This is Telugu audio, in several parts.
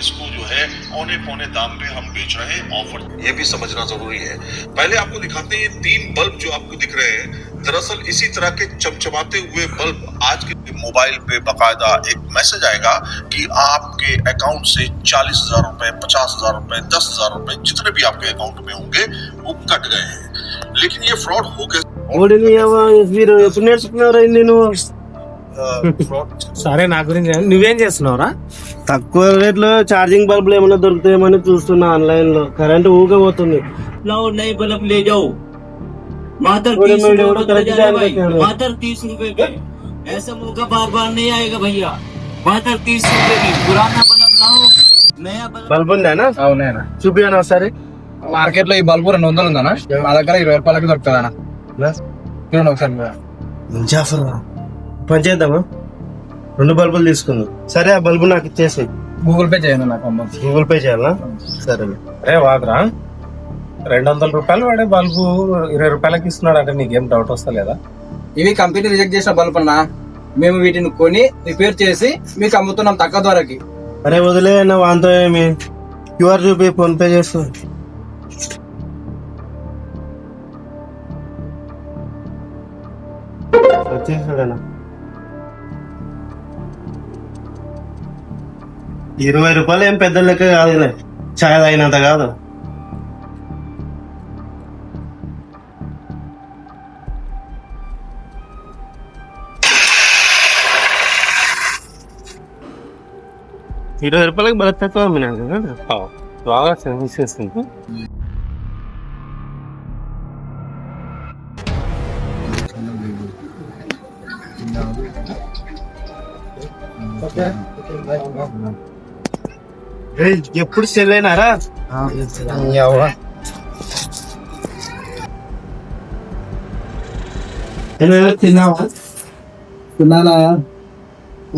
इसको जो है औने पौने दाम पे हम बेच रहे हैं ऑफर। ये भी समझना जरूरी है। पहले आपको दिखाते हैं ये 3 बल्ब जो आपको दिख रहे हैं, दरअसल इसी तरह के चमचमाते हुए बल्ब आज के मोबाइल पे बकायदा एक मैसेज आएगा कि आपके अकाउंट से 40,000 रुपए, 50,000 रुपए, 10,000 रुपए जितने भी आपके अकाउंट में होंगे वो कट गए हैं। लेकिन ये फ्रॉड हो कैसे? సరే నా గురించి నువ్వేం చేస్తున్నావురా? తక్కువ రేట్ లో ఛార్జింగ్ బల్బులు ఏమైనా దొరుకుతాయేమని చూస్తున్నా ఆన్లైన్ లో. కరెంట్ ఊగా పోతుంది. नए बल्ब ले जाओ मात्र 30 रुपए का। ऐसा मौका बार बार नहीं आएगा भैया। मात्र 30 रुपए की पुराना बल्ब लाओ, नया బల్బ్ ఉందానా? అవునేనా? చూపియనా ఒకసారి. మార్కెట్ లో ఈ బల్బు 200 ఉందన్నా, మా దగ్గర 20 రూపాయలకి దొరుకుతుందన్నా. చూడండి ఒకసారి. పని చేద్దామా? 2 బల్బులు తీసుకుందాం. సరే ఆ బల్బు నాకు ఇచ్చేసాయి. గూగుల్ పే చేయండి నాకు అమ్మ. గూగుల్ పే చేయాలా? సరే. అరే వాదరా, 200 రూపాయలు వాడే బల్బు 20 రూపాయలకి ఇస్తున్నాడు అంటే నీకేం డౌట్ వస్తలేదా? ఇవి కంపెనీ రిజెక్ట్ చేసిన బల్బ్ అన్నా. మేము వీటిని కొని రిపేర్ చేసి మీకు అమ్ముతున్నాం తక్కువ ధరకి. అరే వదిలే అన్న, వాంతో ఏమి క్యూఆర్ చూపి ఫోన్ పే చేస్తా. వచ్చేసాడన్నా. 20 రూపాయలు ఏం పెద్ద లెక్క కాదులే, ఛాయ్ తాగినంత కాదు. ₹20 బాగా తక్కువ అమ్మినాను కదా, బాగా సర్వీస్ చేస్తుంది. ఎప్పుడు సెల్ అయినారా? తిన్నావా? తిన్నానా?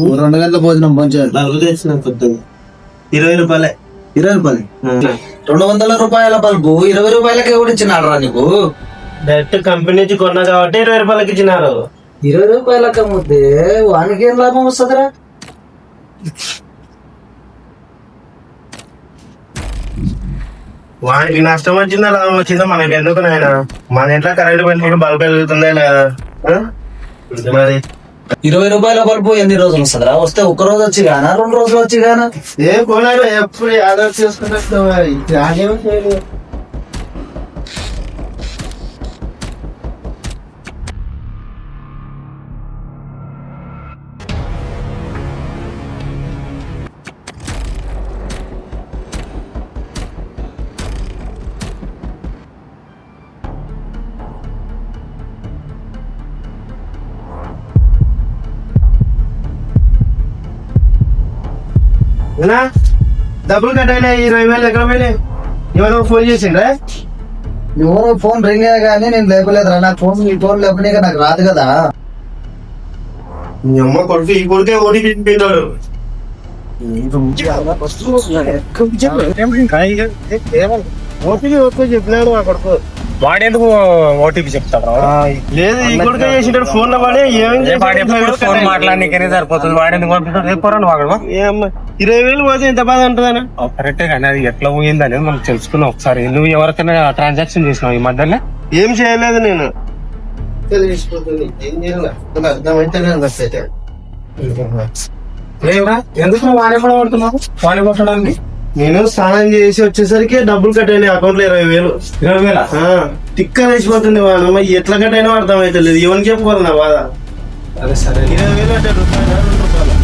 2 గంటల భోజనం పంచారు. బల్బు తెచ్చిన కొత్తగా ₹20. 20 రూపాయలు? 200 రూపాయల బల్బు 20 రూపాయలకి ఎవరు ఇచ్చినాడు రా నీకు? డైరెక్ట్ కంపెనీ నుంచి కొన్నా కాబట్టి ₹20 ఇచ్చినారు. 20 రూపాయలకి అమ్ముతే వానికి ఏం లాభం వస్తుందిరా? వానికి నష్టం వచ్చిందా లాభం వచ్చిందా మనకి ఎందుకు నాయన? మన ఇంట్లో కరెంట్ పెట్టుకుంటే బల్బ్ వెలుగుతుందా లేదా? మరి 20 రూపాయల బల్బు ఎన్ని రోజులు వస్తుందిరా? వస్తే 1 రోజు వచ్చి గానా, 2 రోజులు వచ్చి గానా? ఏ కొనాలి ఎప్పుడు ఆర్డర్ చేసుకున్నట్టు నాకేమో చేయలేదు. డబ్బులు కట్ అయినా 20,000 ఎక్కడ పోయినాయి? ఎవరో ఫోన్ చేసిండ్రా? ఎవరో ఫోన్ రింగ్ అయ్యా కానీ నేను లేపలేదురా. నాకు ఫోన్ ఈ ఫోన్ లేపనే నాకు రాదు కదా. మీ అమ్మ కొడుకు ఈ కొడుకే ఓటీపీ పెట్టాడు. ఓటీపీ చెప్పినాడు ఆ కొడుకు. వాడేందుకు ఓటీపీ చెప్తాడు? లేదు, ఈ కొడుకే చేసింటాడు. ఫోన్ లో వాడే ఫోన్ మాట్లాడనీకనే సరిపోతుంది. వాడేందుకు వాడు 20,000 పోతే ఎంత బాధ ఉంటుందని. కరెక్టే కానీ అది ఎట్లా పోయింది అనేది మనం తెలుసుకున్నాం ఒకసారి. నువ్వు ఎవరికైనా ట్రాన్సాక్షన్ చేసినావు ఈ మధ్యలో? ఏం చేయలేదు నేను. ఎందుకు వాడే కూడా పడుతున్నావు? వాడి కొట్టడానికి నేను స్నానం చేసి వచ్చేసరికి డబ్బులు కట్ అయినాయి అకౌంట్ లో 20,000. 20,000 టిక్క వేసిపోతుంది. వాళ్ళు ఎట్లా కట్ అయినా అర్థం అయితే లేదు. ఎవరికి చెప్పుకోవాలి నా బాధ. సరే సరే. 20,000 అంటే ₹2 రూపాయలు.